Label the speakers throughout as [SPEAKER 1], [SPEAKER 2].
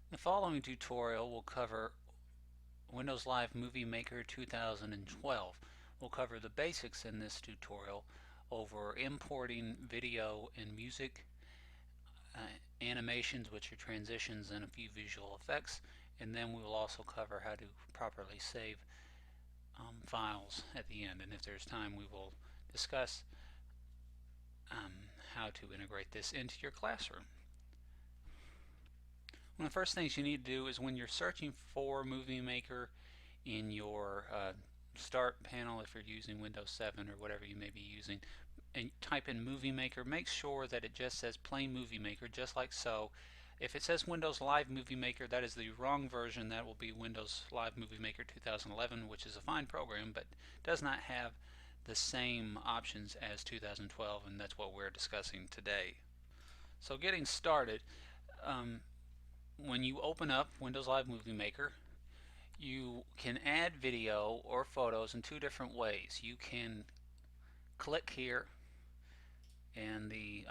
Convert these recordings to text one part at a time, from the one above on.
[SPEAKER 1] The following tutorial will cover Windows Live Movie Maker 2012. We'll cover the basics in this tutorial over importing video and music, animations, which are transitions, and a few visual effects, and then we will also cover how to properly save files at the end, and if there's time we will discuss how to integrate this into your classroom. One of the first things you need to do is when you're searching for Movie Maker in your start panel, if you're using Windows 7 or whatever you may be using, and type in Movie Maker, make sure that it just says plain Movie Maker, just like so. If it says Windows Live Movie Maker, that is the wrong version. That will be Windows Live Movie Maker 2011, which is a fine program, but does not have the same options as 2012, and that's what we're discussing today. So getting started, when you open up Windows Live Movie Maker, you can add video or photos in two different ways. You can click here and the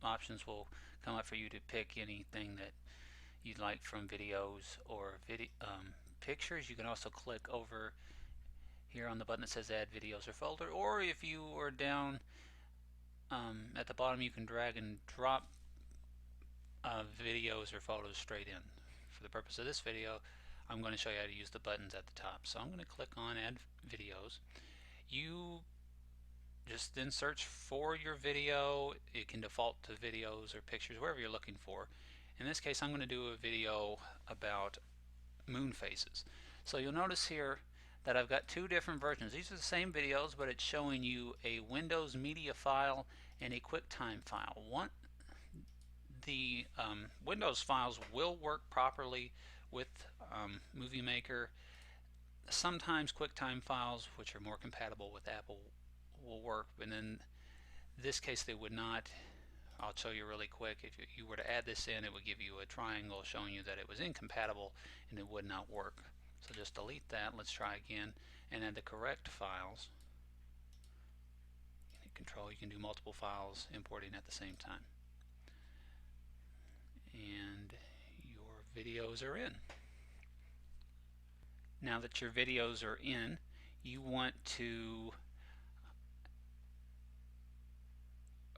[SPEAKER 1] options will come up for you to pick anything that you'd like from videos or pictures. You can also click over here on the button that says add videos or folder, or if you are down at the bottom, you can drag and drop videos or photos straight in. For the purpose of this video, I'm going to show you how to use the buttons at the top. So I'm going to click on add videos. You just then search for your video. It can default to videos or pictures, wherever you're looking for. In this case, I'm going to do a video about moon phases. So you'll notice here that I've got two different versions. These are the same videos, but it's showing you a Windows media file and a QuickTime file. The Windows files will work properly with Movie Maker. Sometimes QuickTime files, which are more compatible with Apple, will work, but in this case they would not. I'll show you really quick. If you were to add this in, it would give you a triangle showing you that it was incompatible and it would not work. So just delete that. Let's try again and add the correct files. Control, you can do multiple files importing at the same time. And your videos are in. Now that your videos are in, you want to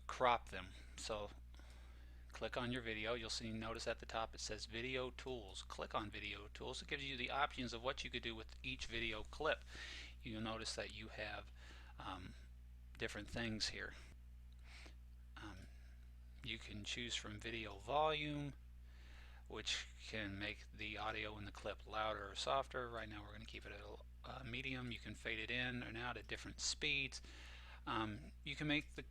[SPEAKER 1] crop them. So click on your video. You'll notice at the top it says Video Tools. Click on Video Tools. It gives you the options of what you could do with each video clip. You'll notice that you have different things here. You can choose from video volume, which can make the audio in the clip louder or softer. Right now we're going to keep it at medium. You can fade it in and out at different speeds. You can make the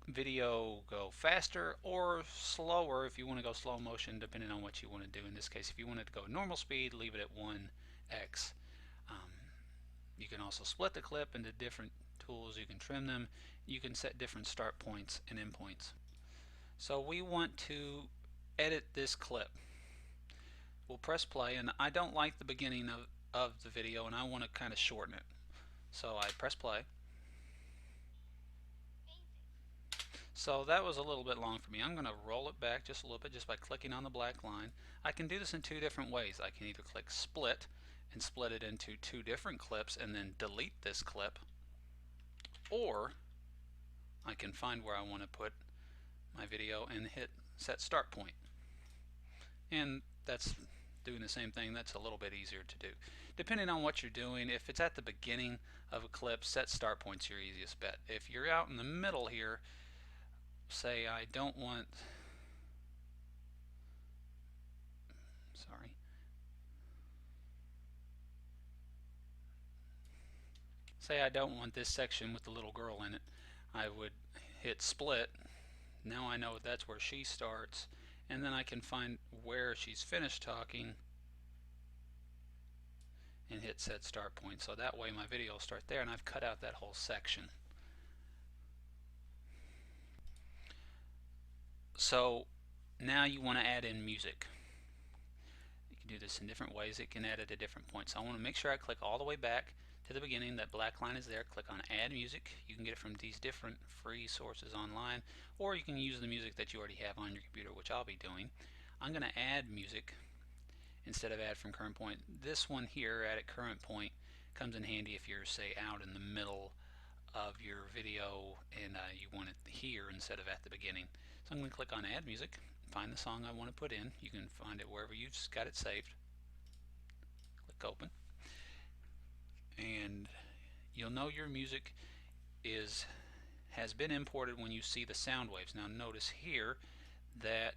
[SPEAKER 1] video go faster or slower if you want to go slow motion, depending on what you want to do. In this case, if you wanted to go normal speed, leave it at 1x. You can also split the clip into different tools. You can trim them. You can set different start points and end points. So we want to edit this clip. We'll press play, and I don't like the beginning of the video, and I want to kind of shorten it. So I press play. So that was a little bit long for me. I'm going to roll it back just a little bit just by clicking on the black line. I can do this in two different ways. I can either click split and split it into two different clips and then delete this clip, or I can find where I want to put my video and hit set start point. And that's doing the same thing. That's a little bit easier to do. Depending on what you're doing, if it's at the beginning of a clip, set start point's your easiest bet. If you're out in the middle here, say I don't want, say I don't want this section with the little girl in it, I would hit split. Now I know that's where she starts, and then I can find where she's finished talking and hit set start point. So that way my video will start there, and I've cut out that whole section. So now you want to add in music. You can do this in different ways. It can add it at different points. So I want to make sure I click all the way back to the beginning. That black line is there. Click on Add Music. You can get it from these different free sources online, or you can use the music that you already have on your computer, which I'll be doing. I'm going to add music instead of add from current point. This one here, add at current point, comes in handy if you're, say, out in the middle of your video and you want it here instead of at the beginning. So I'm going to click on Add Music, find the song I want to put in. You can find it wherever you've got it saved. Click Open, and you'll know your music has been imported when you see the sound waves. Now notice here that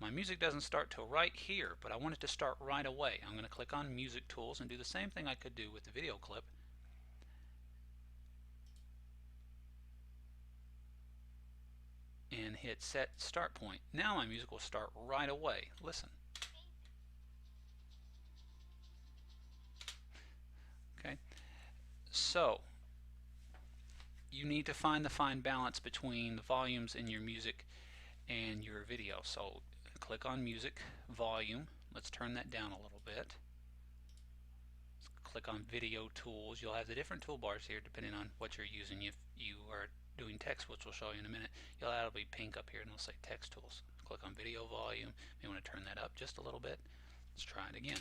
[SPEAKER 1] my music doesn't start till right here, but I want it to start right away. I'm going to click on Music Tools and do the same thing I could do with the video clip. And hit Set Start Point. Now my music will start right away. Listen. Okay. So you need to find the fine balance between the volumes in your music and your video. So click on Music, Volume. Let's turn that down a little bit. Click on Video Tools. You'll have the different toolbars here depending on what you're using. If you are doing text, which we'll show you in a minute, that'll be pink up here and it'll say Text Tools. Click on Video Volume. You want to turn that up just a little bit. Let's try it again.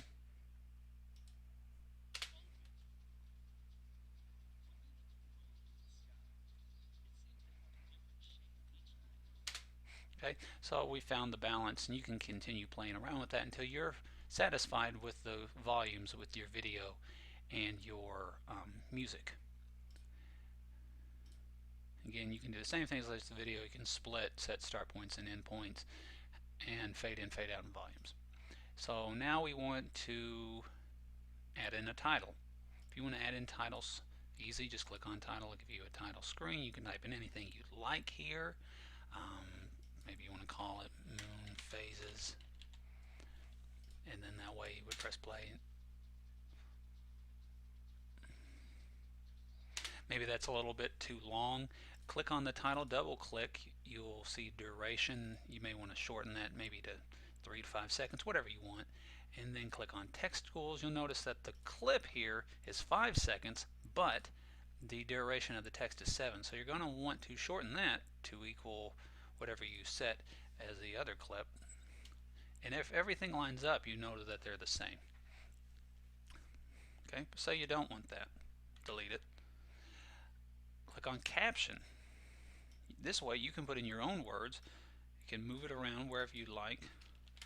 [SPEAKER 1] Okay, so we found the balance, and you can continue playing around with that until you're satisfied with the volumes with your video and your music. Again, you can do the same things as the video. You can split, set start points and end points, and fade in, fade out in volumes. So now we want to add in a title. If you want to add in titles, easy, just click on title. It'll give you a title screen. You can type in anything you'd like here. Maybe you want to call it Moon Phases, and then that way you would press play. Maybe that's a little bit too long. Click on the title, double click, you'll see duration. You may want to shorten that maybe to 3 to 5 seconds, whatever you want, and then click on Text Tools. You'll notice that the clip here is 5 seconds, but the duration of the text is 7, so you're going to want to shorten that to equal whatever you set as the other clip. And if everything lines up, you know that they're the same. Okay, say you don't want that, delete it. Click on Caption. This way you can put in your own words. You can move it around wherever you like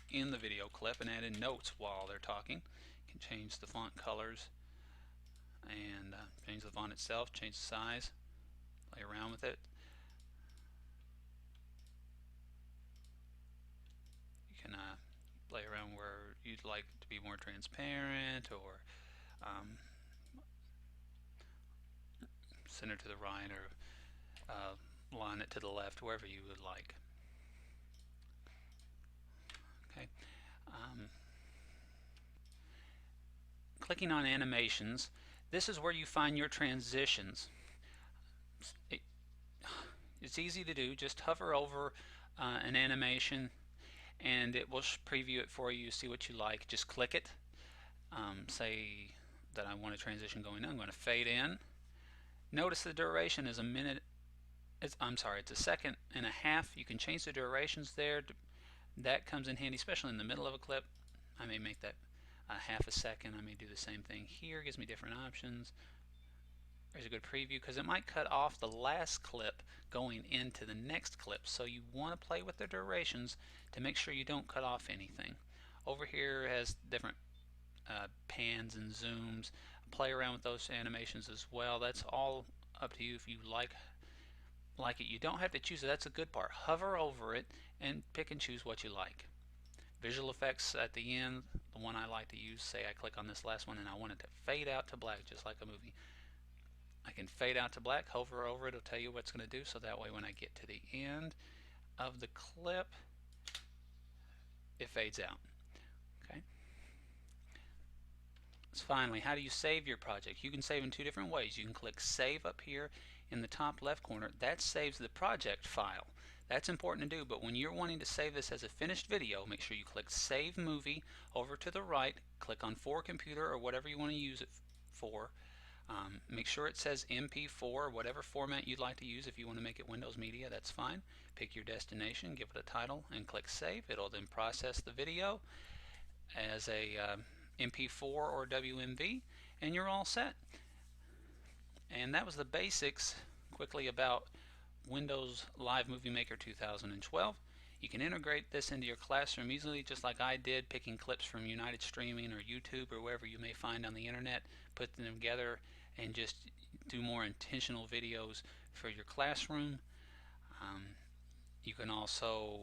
[SPEAKER 1] in the video clip and add in notes while they're talking. You can change the font colors and change the font itself, change the size, play around with it. You can play around where you'd like it to be more transparent, or center to the right, or line it to the left, wherever you would like. Okay. Clicking on Animations, this is where you find your transitions. It's easy to do. Just hover over an animation and it will preview it for you, see what you like. Just click it. Say that I want a transition going in. I'm going to fade in. Notice the duration is a minute. It's a second and a half. You can change the durations there. That comes in handy, especially in the middle of a clip. I may make that half a second. I may do the same thing here. It gives me different options. There's a good preview because it might cut off the last clip going into the next clip. So you want to play with the durations to make sure you don't cut off anything. Over here it has different pans and zooms. Play around with those animations as well. That's all up to you if you like it. You don't have to choose it. That's a good part. Hover over it and pick and choose what you like. Visual effects at the end, the one I like to use, say I click on this last one and I want it to fade out to black just like a movie. I can fade out to black, hover over it, it'll tell you what it's going to do, so that way when I get to the end of the clip, it fades out. Okay. So finally, how do you save your project? You can save in two different ways. You can click Save up here in the top left corner. That saves the project file. That's important to do, but when you're wanting to save this as a finished video, make sure you click Save Movie over to the right, click on For Computer or whatever you want to use it for. Make sure it says MP4, whatever format you'd like to use. If you want to make it Windows Media, that's fine. Pick your destination, give it a title, and click Save. It'll then process the video as a MP4 or WMV, and you're all set. And that was the basics quickly about Windows Live Movie Maker 2012. You can integrate this into your classroom easily, just like I did, picking clips from United Streaming or YouTube or wherever you may find on the internet, put them together, and just do more intentional videos for your classroom. You can also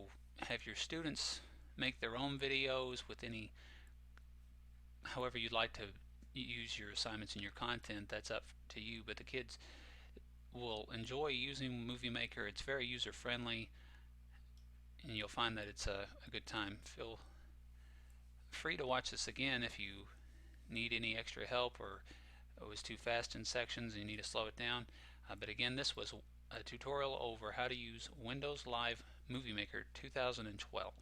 [SPEAKER 1] have your students make their own videos with however you'd like to use your assignments and your content. That's up to you, but the kids will enjoy using Movie Maker. It's very user friendly, and you'll find that it's a good time. Feel free to watch this again if you need any extra help, or it was too fast in sections and you need to slow it down. But again, this was a tutorial over how to use Windows Live Movie Maker 2012.